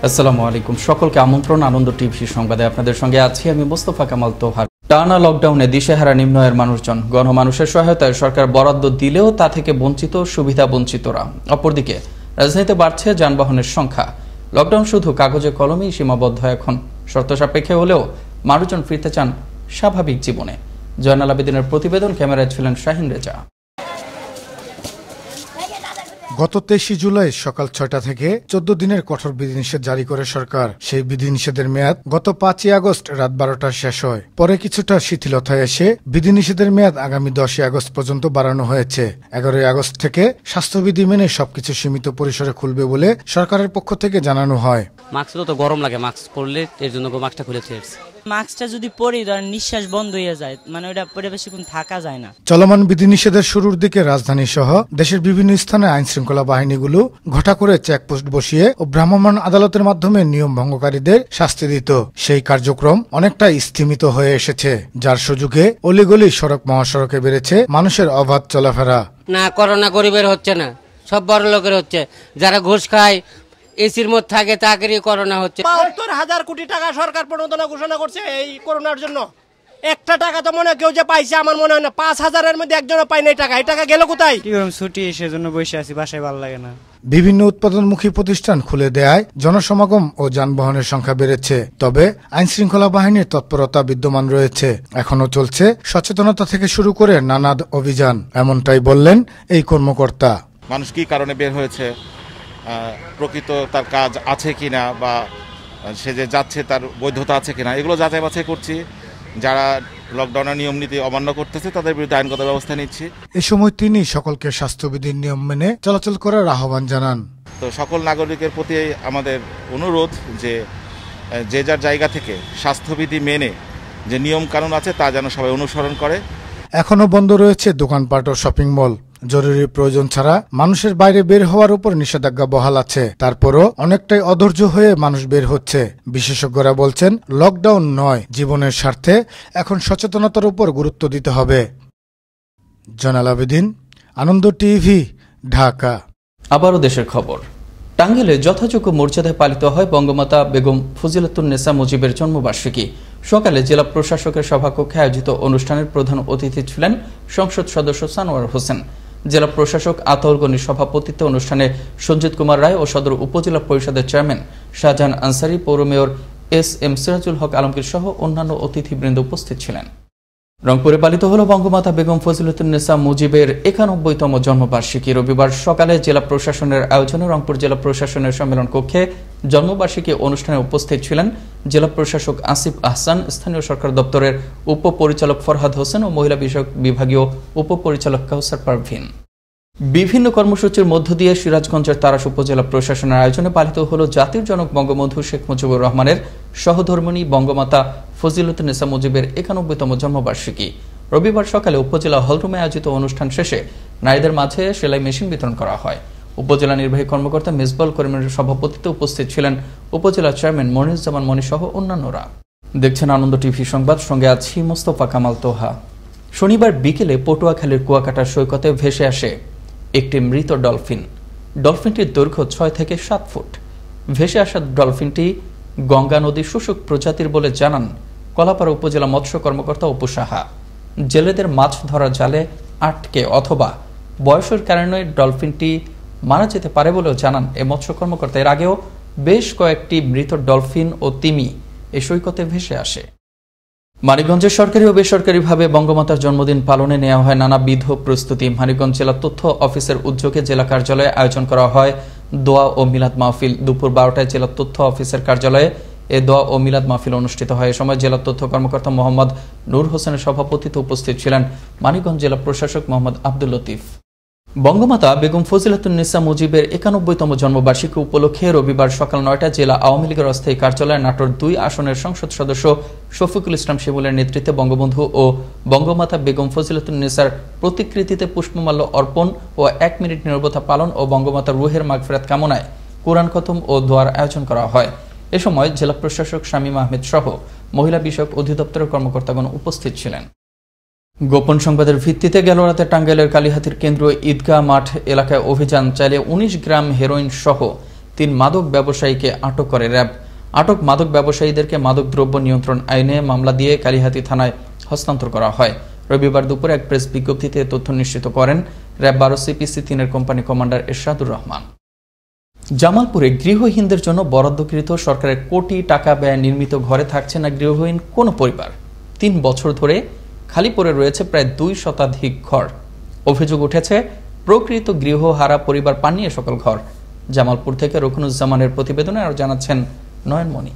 আসসালামু আলাইকুম, সকলকে আমন্ত্রণ আনন্দ টিভি সংবাদে। আপনাদের সঙ্গে আছি আমি মোস্তফা কামাল তোহা। টানা লকডাউনে দিশেহারা নিম্ন আয়ের মানুষজন, গণমানুষের সহায়তায় সরকার বরাদ্দ দিলেও তা থেকে বঞ্চিত, সুবিধা বঞ্চিতরা। অপরদিকে রাজধানীতে বাড়ছে যানবাহনের সংখ্যা। লকডাউন শুধু কাগজে কলমেই সীমাবদ্ধ এখন, শর্ত সাপেক্ষে হলেও মানুষজন ফিরতে চান স্বাভাবিক জীবনে। জয়নাল আবেদিনের প্রতিবেদন, ক্যামেরায় ছিলেন শাহিন রেজা। গত 23 জুলাই সকাল 6টা থেকে 14 দিনের কঠোর বিধিনিষেধ জারি করে সরকার। সেই বিধিনিষেধের মেয়াদ গত 5 আগস্ট রাত 12টায় শেষ হয়। পরে কিছুটা শিথিলতায় এসে বিধিনিষেধের মেয়াদ আগামী 10 আগস্ট পর্যন্ত বাড়ানো হয়েছে। 11 আগস্ট থেকে স্বাস্থ্যবিধি মেনে সবকিছু সীমিত পরিসরে খুলবে বলে সরকারের পক্ষ থেকে জানানো হয়। মাস্ক তো গরম লাগে, মাস্ক পরলে এর জন্য মাস্কটা খুলেছে। মাস্কটা যদি পরি ধরেন নিঃশ্বাস বন্ধ হয়ে যায়, মানে ওটা পরে বেশিক্ষণ থাকা যায় না। চলমান বিধিনিষেধের শুরুর দিকে রাজধানী সহ দেশের বিভিন্ন স্থানে আইন শৃঙ্খলা বাহিনীগুলো ঘটা করে চেকপোস্ট বসিয়ে ও ভ্রাম্যমাণ আদালতের মাধ্যমে নিয়ম ভঙ্গকারীদের শাস্তি দিত। সেই কার্যক্রম অনেকটা স্থিমিত হয়ে এসেছে, যার সুযোগে অলিগলি সড়ক মহাসড়কে বেড়েছে মানুষের অবাধ চলাফেরা। না, করোনা গরিবের হচ্ছে না, সব বড় লোকের হচ্ছে। যারা ঘুষ খায়, এসির মধ্যে থাকে, তাদেরই করোনা হচ্ছে। ৭২,০০০ কোটি টাকা সরকার প্রণোদনা ঘোষণা করছে এই করোনার জন্য। একটা টাকা তো মনে কেউ যে পাইছে আমার মনে হয় না। ৫,০০০-এর মধ্যে একজনও পায়নি টাকা। এই টাকা গেল কোথায়? কি করব, ছুটি সেজন্য বসে আছি, বাসায় ভালো লাগে না। বিভিন্ন উৎপাদনমুখী প্রতিষ্ঠান খুলে দেয়ায় জনসমাগম ও যানবাহনের সংখ্যা বেড়েছে। তবে আইন শৃঙ্খলা বাহিনীর তৎপরতা বিদ্যমান রয়েছে। এখনো চলছে সচেতনতা থেকে শুরু করে নানা অভিযান, এমনটাই বললেন এই কর্মকর্তা। মানুষ কি কারণে বের হয়েছে, প্রকৃত তার কাজ আছে কিনা, বা সে যে যাচ্ছে তার বৈধতা আছে কিনা, এগুলো যাচাই বাছাই করছি। যারা লকডাউনের নিয়ম নীতি অমান্য করতেছে তাদের বিরুদ্ধে আইনগত ব্যবস্থা নিচ্ছি। এ সময় তিনি সকলকে স্বাস্থ্যবিধির নিয়ম মেনে চলাচল করার আহ্বান জানান। তো সকল নাগরিকের প্রতি আমাদের অনুরোধ যে যে যার জায়গা থেকে স্বাস্থ্যবিধি মেনে যে নিয়ম কানুন আছে তা যেন সবাই অনুসরণ করে। এখনো বন্ধ রয়েছে দোকানপাট ও শপিং মল। জরুরি প্রয়োজন ছাড়া মানুষের বাইরে বের হওয়ার উপর নিষেধাজ্ঞা বহাল আছে। তারপরও অনেকটাই অধৈর্য হয়ে মানুষ বের হচ্ছে। বিশেষজ্ঞরা বলছেন, লকডাউন নয়, জীবনের স্বার্থে এখন সচেতনতার উপর গুরুত্ব দিতে হবে। জয়নাল আবেদিন, আনন্দ টিভি, ঢাকা। আবারও দেশের খবর। টাঙ্গাইলে যথাযোগ্য মর্যাদায় পালিত হয় বঙ্গমাতা বেগম ফজিলাতুন্নেসা মুজিবের জন্মবার্ষিকী। সকালে জেলা প্রশাসকের সভাকক্ষে আয়োজিত অনুষ্ঠানের প্রধান অতিথি ছিলেন সংসদ সদস্য সানোয়ার হোসেন। জেলা প্রশাসক আতাউল গনির সভাপতিত্বে অনুষ্ঠানে সঞ্জিত কুমার রায় ও সদর উপজেলা পরিষদের চেয়ারম্যান শাহজাহান আনসারি, পৌর মেয়র এস.এম. সিরাজুল হক আলমগীর সহ অন্যান্য অতিথিবৃন্দ উপস্থিত ছিলেন। রংপুরে পালিত হল বঙ্গমাতা বেগম ফজিলাতুন্নেসা মুজিবের 91তম জন্মবার্ষিকী। রবিবার সকালে জেলা প্রশাসনের আয়োজনে রংপুর জেলা প্রশাসনের সম্মেলন কক্ষে জন্মবার্ষিকী অনুষ্ঠানে উপস্থিত ছিলেন জেলা প্রশাসক আসিফ আহসান, স্থানীয় সরকার দপ্তরের উপপরিচালক ফরহাদ হোসেন ও মহিলা বিষয়ক বিভাগীয় উপপরিচালক কাউসার পারভিন। বিভিন্ন কর্মসূচির মধ্য দিয়ে সিরাজগঞ্জের তারাস উপজেলা প্রশাসনের আয়োজনে পালিত হল জাতির জনক বঙ্গবন্ধু শেখ মুজিবুর রহমানের সহধর্মিণী বঙ্গমাতা ফজিলাতুন্নেসা মুজিবের 91তম জন্মবার্ষিকী। রবিবার সকালে উপজেলা হলরুমে আয়োজিত অনুষ্ঠান শেষে নারীদের মাঝে সেলাই মেশিন বিতরণ করা হয়। উপজেলা নির্বাহী কর্মকর্তা মিসবাউল করিমের সভাপতিত্বে উপস্থিত ছিলেন উপজেলা চেয়ারম্যান মনিরুজ্জামান মনি সহ অন্যান্যরা। দেখছেন আনন্দ টিভি সংবাদ, সঙ্গে আছি মোস্তফা কামাল তোহা। শনিবার বিকেলে পটুয়াখালীর কুয়াকাটা সৈকতে ভেসে আসে একটি মৃত ডলফিন। ডলফিনটির দৈর্ঘ্য 6 থেকে 7 ফুট। ভেসে আসা ডলফিনটি গঙ্গা নদীর শুশুক প্রজাতির বলে জানান কলাপাড়া উপজেলা মৎস্য কর্মকর্তা অপু সাহা। জেলেদের মাছ ধরা জালে আটকে অথবা বয়সের কারণে ডলফিনটি মারা যেতে পারে বলেও জানান এ মৎস্য কর্মকর্তা। এর আগেও বেশ কয়েকটি মৃত ডলফিন ও তিমি এই সৈকতে ভেসে আসে। মানিকগঞ্জের সরকারি ও বেসরকারিভাবে বঙ্গমাতার জন্মদিন পালনে নেওয়া হয় নানাবিধ প্রস্তুতি। মানিকগঞ্জ জেলা তথ্য অফিসের উদ্যোগে জেলা কার্যালয়ে আয়োজন করা হয় দোয়া ও মিলাদ মাহফিল। দুপুর 12টায় জেলা তথ্য অফিসের কার্যালয়ে এ দোয়া ও মিলাদ মাহফিল অনুষ্ঠিত হয়। এ সময় জেলা তথ্য কর্মকর্তা মোহাম্মদ নূর হোসেনের সভাপতিত্বে উপস্থিত ছিলেন মানিকগঞ্জ জেলা প্রশাসক মোহাম্মদ আব্দুল লতিফ। বঙ্গমাতা বেগম ফজিলাতুন্নেসা মুজিবের 91তম জন্মবার্ষিকী উপলক্ষে রবিবার সকাল 9টায় জেলা আওয়ামী লীগের অস্থায়ী কার্যালয়ে নাটোর 2 আসনের সংসদ সদস্য শফিকুল ইসলাম শিমুলের নেতৃত্বে বঙ্গবন্ধু ও বঙ্গমাতা বেগম ফজিলাতুন্নেসার প্রতিকৃতিতে পুষ্পমাল্য অর্পণ ও 1 মিনিট নীরবতা পালন ও বঙ্গমাতার রুহের মাগফিরাত কামনায় কুরআন খতম ও দোয়ার আয়োজন করা হয়। এ সময় জেলা প্রশাসক শামীম আহমেদ সহ মহিলা বিষয়ক অধিদপ্তরের কর্মকর্তাগণ উপস্থিত ছিলেন। গোপন সংবাদের ভিত্তিতে গেল রাতে টাঙ্গাইলের কালীহাতির কেন্দ্রীয় ঈদগাহ মাঠ এলাকায় অভিযান চালিয়ে 19 গ্রাম হেরোইন সহ 3 মাদক ব্যবসায়ীকে আটক করে র্যাব। আটক মাদক ব্যবসায়ীদেরকে মাদক দ্রব্য নিয়ন্ত্রণ আইনে মামলা দিয়ে কালিহাতী থানায় হস্তান্তর করা হয়। রবিবার দুপুরে এক প্রেস বিজ্ঞপ্তিতে তথ্য নিশ্চিত করেন র্যাব 12 CPC 3 এর কোম্পানি কমান্ডার এরশাদুর রহমান। জামালপুরে গৃহহীনদের জন্য বরাদ্দকৃত সরকারের কোটি টাকা ব্যয়ে নির্মিত ঘরে থাকছে না গৃহহীন কোনো পরিবার। 3 বছর ধরে খালি পড়ে রয়েছে প্রায় 2 শতাধিক ঘর। অভিযোগ উঠেছে প্রকৃত গৃহহারা পরিবার পাননি এ সকল ঘর। জামালপুর থেকে রুকনুজ্জামানের প্রতিবেদনে আরো জানাচ্ছেন নয়নমণি।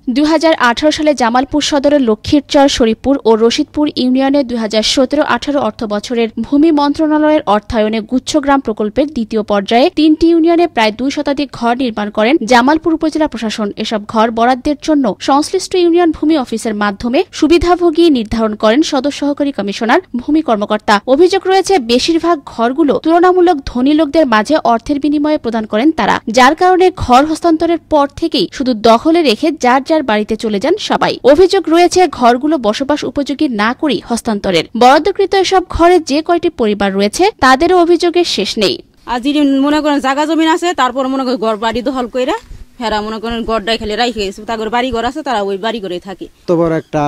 2018 সালে জামালপুর সদরের লক্ষ্মীরচর, শরীফপুর ও রশিদপুর ইউনিয়নে 2017-18 অর্থ বছরের ভূমি মন্ত্রণালয়ের অর্থায়নে গুচ্ছগ্রাম প্রকল্পের দ্বিতীয় পর্যায়ে 3টি ইউনিয়নে প্রায় 2 শতাধিক ঘর নির্মাণ করেন জামালপুর উপজেলা প্রশাসন। এসব ঘর বরাদ্দের জন্য সংশ্লিষ্ট ইউনিয়ন ভূমি অফিসের মাধ্যমে সুবিধাভোগী নির্ধারণ করেন সদর সহকারী কমিশনার ভূমি কর্মকর্তা। অভিযোগ রয়েছে বেশিরভাগ ঘরগুলো তুলনামূলক ধনী লোকদের মাঝে অর্থের বিনিময়ে প্রদান করেন তারা, যার কারণে ঘর হস্তান্তরের পর থেকেই শুধু দখলে রেখে যার বাড়িতে চলে যান সবাই। অভিযোগ রয়েছে ঘরগুলো বসবাস উপযোগী না করেই হস্তান্তরের। বরাদ্দকৃত এসব ঘরে যে কয়টি পরিবার রয়েছে তাদেরও অভিযোগের শেষ নেই। আজ মনে করেন জায়গা জমিন আছে, তারপর মনে করেন ঘর বাড়ি দখল কইরা হেরা মনে করেন গড়টাই খেলে রাইখে গেছে, তাদের বাড়ি ঘর আছে, তারা ওই বাড়ি ঘরে থাকে। তো বড় একটা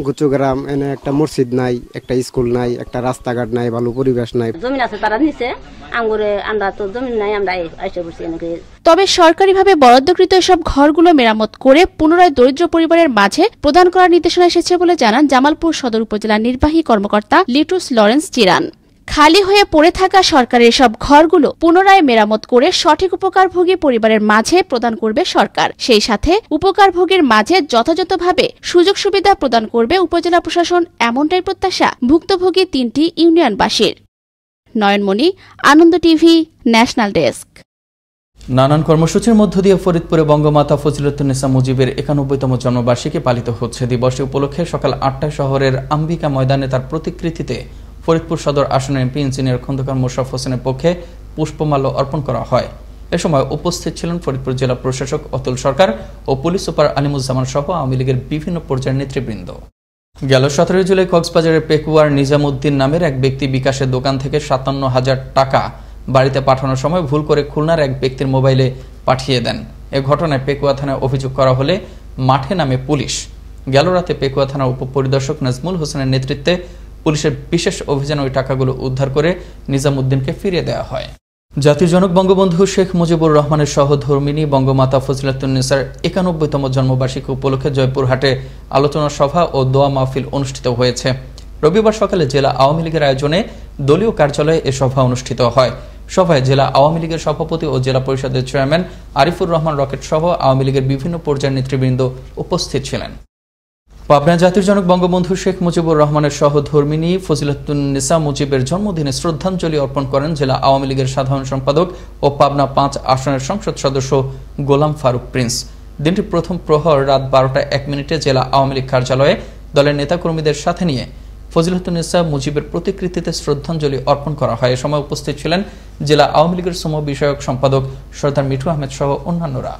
গুচ্ছগ্রাম, এনে একটা মসজিদ নাই, একটা স্কুল নাই, একটা রাস্তাঘাট নাই, ভালো পরিবেশ নাই। জমিন আছে তারা নিছে, আঙ্গুরে আমরা তো জমিন নাই, আমরা এসে বসে এনেকে। তবে সরকারিভাবে বরাদ্দকৃত এসব ঘরগুলো মেরামত করে পুনরায় দরিদ্র পরিবারের মাঝে প্রদান করার নির্দেশনা এসেছে বলে জানান জামালপুর সদর উপজেলা নির্বাহী কর্মকর্তা লিটুস লরেন্স চিরান। খালি হয়ে পড়ে থাকা সরকারের সব ঘরগুলো পুনরায় মেরামত করে সঠিক উপকারভোগী পরিবারের মাঝে প্রদান করবে সরকার। সেই সাথে উপকারভোগীর মাঝে যথাযথভাবে সুযোগ সুবিধা প্রদান করবে উপজেলা প্রশাসন, এমনটাই প্রত্যাশা ভুক্তভোগী 3টি ইউনিয়নবাসীর। নয়নমণি, আনন্দ টিভি, ন্যাশনাল ডেস্ক। নানান কর্মসূচির মধ্য দিয়ে ফরিদপুরে বঙ্গমাতা ফজিলাতুন্নেসা মুজিবের 91তম জন্মবার্ষিকী পালিত হচ্ছে। দিবসটি উপলক্ষে সকাল 8টায় শহরের আম্বিকা ময়দানে তার প্রতিকৃতিতে ফরিদপুর সদর আসনের এমপি ইঞ্জিনিয়ার খন্দকার মোশাররফ হোসেনের পক্ষে পুষ্পমাল্য অর্পণ করা হয়। এ সময় উপস্থিত ছিলেন ফরিদপুর জেলা প্রশাসক অতুল সরকার ও পুলিশ সুপার আলিমুজ্জামান সহ আওয়ামী লীগের বিভিন্ন পর্যায়ের নেতৃবৃন্দ। গেল 17 জুলাই কক্সবাজারের পেকুয়ার নিজামুদ্দিন নামের এক ব্যক্তি বিকাশের দোকান থেকে 57,000 টাকা বাড়িতে পাঠানোর সময় ভুল করে খুলনার এক ব্যক্তির মোবাইলে পাঠিয়ে দেন। এ ঘটনায় পেকুয়া থানায় অভিযোগ করা হলে মাঠে নামে পুলিশ। গেল রাতে পেকুয়া থানার উপপরিদর্শক নাজমুল হোসেনের নেতৃত্বে পুলিশের বিশেষ অভিযান ওই টাকাগুলো উদ্ধার করে নিজামুদ্দিনকে ফিরিয়ে দেওয়া হয়। জাতির জনক বঙ্গবন্ধু শেখ মুজিবুর রহমানের সহধর্মিণী বঙ্গমাতা ফজিলাতুন্নেসার 91তম জন্মবার্ষিকী উপলক্ষে জয়পুরহাটে আলোচনা সভা ও দোয়া মাহফিল অনুষ্ঠিত হয়েছে। রবিবার সকালে জেলা আওয়ামী লীগের আয়োজনে দলীয় কার্যালয়ে এ সভা অনুষ্ঠিত হয়। সভায় জেলা আওয়ামী লীগের সভাপতি ও জেলা পরিষদের চেয়ারম্যান আরিফুর রহমান রকেট সহ আওয়ামী লীগের বিভিন্ন পর্যায়ের নেতৃবৃন্দ উপস্থিত ছিলেন। পাবনা জাতির জনক বঙ্গবন্ধু শেখ মুজিবুর রহমানের সহধর্মিণী ফজিলাতুন্নেসা মুজিবের জন্মদিনে শ্রদ্ধাঞ্জলি অর্পণ করেন জেলা আওয়ামী লীগের সাধারণ সম্পাদক ও পাবনা 5 আসনের সংসদ সদস্য গোলাম ফারুক প্রিন্স। দিনটি প্রথম প্রহর রাত 12:01 জেলা আওয়ামী লীগ কার্যালয়ে দলের নেতাকর্মীদের সাথে নিয়ে ফজিলাতুন্নেসা মুজিবের প্রতিকৃতিতে শ্রদ্ধাঞ্জলি অর্পণ করা হয়। এ সময় উপস্থিত ছিলেন জেলা আওয়ামী লীগের শ্রম বিষয়ক সম্পাদক সরদার মিঠু আহমেদ সহ অন্যান্যরা।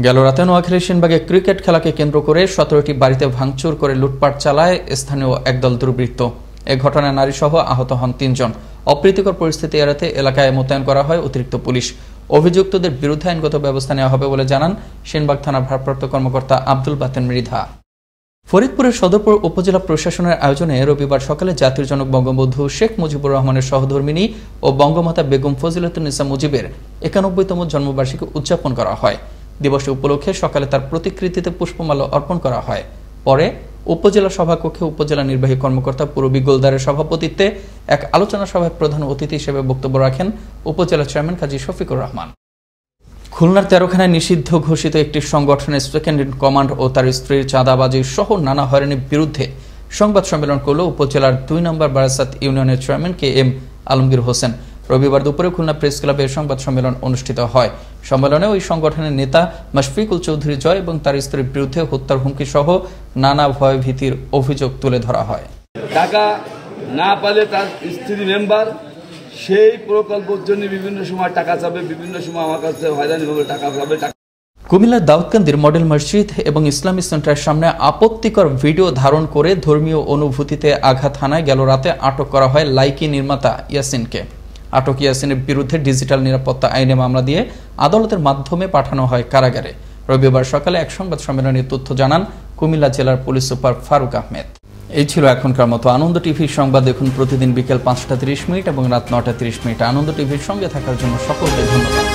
গেল রাতে নোয়াখালীর সেনবাগে ক্রিকেট খেলাকে কেন্দ্র করে 17টি বাড়িতে ভাঙচুর করে লুটপাট চালায় স্থানীয় একদল দুর্বৃত্ত। এ ঘটনায় নারীসহ আহত হন 3 জন। অপ্রীতিকর পরিস্থিতি এড়াতে এলাকায় মোতায়েন করা হয় অতিরিক্ত পুলিশ। অভিযুক্তদের বিরুদ্ধে আইনগত ব্যবস্থা নেওয়া হবে বলে জানান সেনবাগ থানার ভারপ্রাপ্ত কর্মকর্তা আব্দুল বাতেন মৃধা। ফরিদপুরের সদরপুর উপজেলা প্রশাসনের আয়োজনে রবিবার সকালে জাতির জনক বঙ্গবন্ধু শেখ মুজিবুর রহমানের সহধর্মিণী ও বঙ্গমাতা বেগম ফজিলাতুন্নেসা মুজিবের 91তম জন্মবার্ষিকী উদযাপন করা হয়। দিবসটি উপলক্ষে সকালে তার প্রতিকৃতিতে পুষ্পমাল্য অর্পণ করা হয়। পরে উপজেলা সভাকক্ষে উপজেলা নির্বাহী কর্মকর্তা পুরবী গোলদারের সভাপতিত্বে এক আলোচনা সভায় প্রধান অতিথি হিসেবে বক্তব্য রাখেন উপজেলা চেয়ারম্যান কাজী শফিকুর রহমান। খুলনার 13খানায় নিষিদ্ধ ঘোষিত একটি সংগঠনের সেকেন্ড ইন কমান্ড ও তার স্ত্রীর চাঁদাবাজি সহ নানা হয়রানির বিরুদ্ধে সংবাদ সম্মেলন করল উপজেলার 2 নম্বর বারাসাত ইউনিয়নের চেয়ারম্যান KM আলমগীর হোসেন। রবিবার দুপুরে খুলনা প্রেস ক্লাবে সংবাদ সম্মেলন অনুষ্ঠিত হয়। সম্মেলনে ওই সংগঠনের নেতা মাশফিকুল চৌধুরী জয় এবং তার স্ত্রীর বিরুদ্ধে হত্যার হুমকি সহ নানা ভয়ভীতির অভিযোগ তুলে ধরা হয়। টাকা না পালে তার স্ত্রী মেম্বার সেই প্রকল্পের জন্য বিভিন্ন সময় টাকা চাবে, বিভিন্ন সময় আমার কাছে হয়রানিভাবে টাকা পাবে। কুমিল্লার দাউদকান্দির মডেল মসজিদ এবং ইসলামী সেন্টারের সামনে আপত্তিকর ভিডিও ধারণ করে ধর্মীয় অনুভূতিতে আঘাত হানায় গেল রাতে আটক করা হয় লাইকি নির্মাতা ইয়াসিনকে। আটক ইয়াসিনের বিরুদ্ধে ডিজিটাল নিরাপত্তা আইনে মামলা দিয়ে আদালতের মাধ্যমে পাঠানো হয় কারাগারে। রবিবার সকালে এক সংবাদ সম্মেলনে তথ্য জানান কুমিল্লা জেলার পুলিশ সুপার ফারুক আহমেদ। এই ছিল এখনকার মতো আনন্দ টিভির সংবাদ। দেখুন প্রতিদিন বিকেল 5টা 30 মিনিট এবং রাত 9টা 30 মিনিট। আনন্দ টিভির সঙ্গে থাকার জন্য সকলকে ধন্যবাদ।